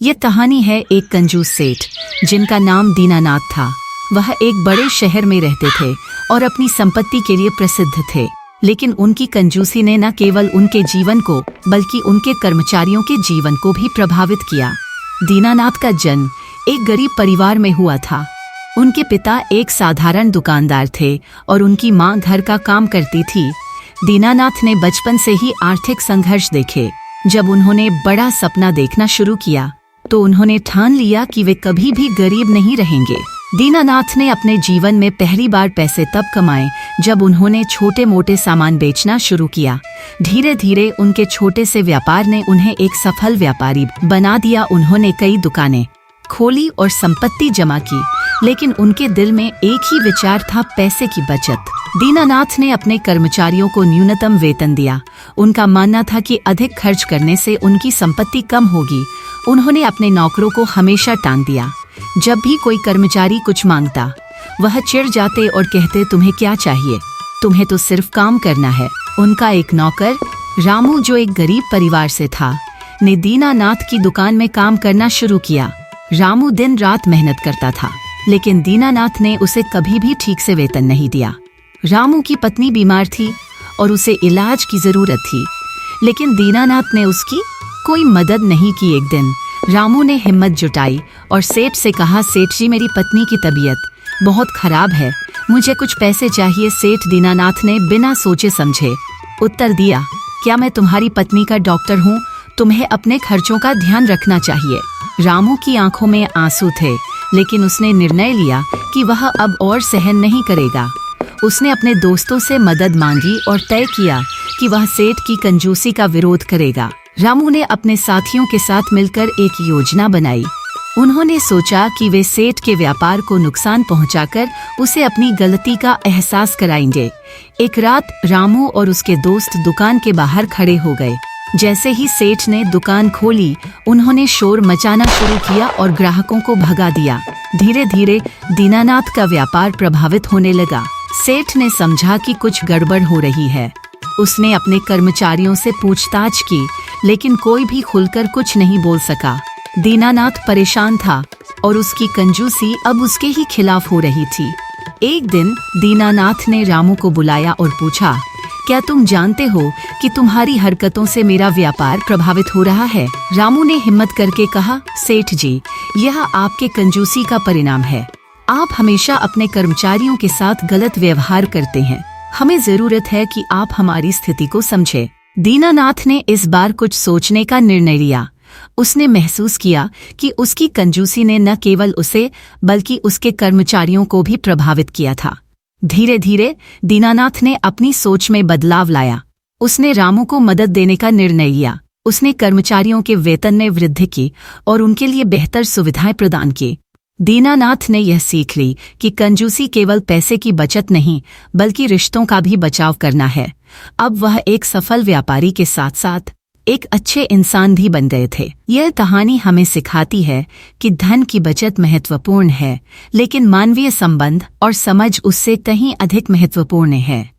ये कहानी है एक कंजूस सेठ जिनका नाम दीनानाथ था। वह एक बड़े शहर में रहते थे और अपनी संपत्ति के लिए प्रसिद्ध थे। लेकिन उनकी कंजूसी ने न केवल उनके जीवन को बल्कि उनके कर्मचारियों के जीवन को भी प्रभावित किया। दीनानाथ का जन्म एक गरीब परिवार में हुआ था। उनके पिता एक साधारण दुकानदार थे और उनकी माँ घर का काम करती थी। दीनानाथ ने बचपन से ही आर्थिक संघर्ष देखे। जब उन्होंने बड़ा सपना देखना शुरू किया तो उन्होंने ठान लिया कि वे कभी भी गरीब नहीं रहेंगे। दीनानाथ ने अपने जीवन में पहली बार पैसे तब कमाए जब उन्होंने छोटे मोटे सामान बेचना शुरू किया। धीरे धीरे उनके छोटे से व्यापार ने उन्हें एक सफल व्यापारी बना दिया। उन्होंने कई दुकानें खोली और संपत्ति जमा की, लेकिन उनके दिल में एक ही विचार था, पैसे की बचत। दीनानाथ ने अपने कर्मचारियों को न्यूनतम वेतन दिया। उनका मानना था कि अधिक खर्च करने से उनकी संपत्ति कम होगी। उन्होंने अपने नौकरों को हमेशा टाल दिया। जब भी कोई कर्मचारी कुछ मांगता, वह चिढ़ जाते और कहते, तुम्हें क्या चाहिए, तुम्हें तो सिर्फ काम करना है। उनका एक नौकर रामू, जो एक गरीब परिवार से था, ने दीनानाथ की दुकान में काम करना शुरू किया। रामू दिन रात मेहनत करता था, लेकिन दीनानाथ ने उसे कभी भी ठीक से वेतन नहीं दिया। रामू की पत्नी बीमार थी और उसे इलाज की जरूरत थी, लेकिन दीनानाथ ने उसकी कोई मदद नहीं की। एक दिन रामू ने हिम्मत जुटाई और सेठ से कहा, सेठ जी, मेरी पत्नी की तबीयत बहुत खराब है, मुझे कुछ पैसे चाहिए। सेठ दीनानाथ ने बिना सोचे समझे उत्तर दिया, क्या मैं तुम्हारी पत्नी का डॉक्टर हूँ? तुम्हें अपने खर्चों का ध्यान रखना चाहिए। रामू की आंखों में आंसू थे, लेकिन उसने निर्णय लिया कि वह अब और सहन नहीं करेगा। उसने अपने दोस्तों से मदद मांगी और तय किया कि वह सेठ की कंजूसी का विरोध करेगा। रामू ने अपने साथियों के साथ मिलकर एक योजना बनाई। उन्होंने सोचा कि वे सेठ के व्यापार को नुकसान पहुंचाकर उसे अपनी गलती का एहसास कराएंगे। एक रात रामू और उसके दोस्त दुकान के बाहर खड़े हो गए। जैसे ही सेठ ने दुकान खोली, उन्होंने शोर मचाना शुरू किया और ग्राहकों को भगा दिया। धीरे धीरे दीनानाथ का व्यापार प्रभावित होने लगा। सेठ ने समझा कि कुछ गड़बड़ हो रही है। उसने अपने कर्मचारियों से पूछताछ की, लेकिन कोई भी खुलकर कुछ नहीं बोल सका। दीनानाथ परेशान था और उसकी कंजूसी अब उसके ही खिलाफ हो रही थी। एक दिन दीनानाथ ने रामू को बुलाया और पूछा, क्या तुम जानते हो कि तुम्हारी हरकतों से मेरा व्यापार प्रभावित हो रहा है? रामू ने हिम्मत करके कहा, सेठ जी, यह आपके कंजूसी का परिणाम है। आप हमेशा अपने कर्मचारियों के साथ गलत व्यवहार करते हैं। हमें जरूरत है कि आप हमारी स्थिति को समझें। दीनानाथ ने इस बार कुछ सोचने का निर्णय लिया। उसने महसूस किया कि उसकी कंजूसी ने न केवल उसे बल्कि उसके कर्मचारियों को भी प्रभावित किया था। धीरे धीरे दीनानाथ ने अपनी सोच में बदलाव लाया। उसने रामू को मदद देने का निर्णय लिया। उसने कर्मचारियों के वेतन में वृद्धि की और उनके लिए बेहतर सुविधाएं प्रदान की। दीनानाथ ने यह सीख ली कि कंजूसी केवल पैसे की बचत नहीं, बल्कि रिश्तों का भी बचाव करना है। अब वह एक सफल व्यापारी के साथ साथ एक अच्छे इंसान भी बन गए थे। यह कहानी हमें सिखाती है कि धन की बचत महत्वपूर्ण है, लेकिन मानवीय संबंध और समझ उससे कहीं अधिक महत्वपूर्ण है।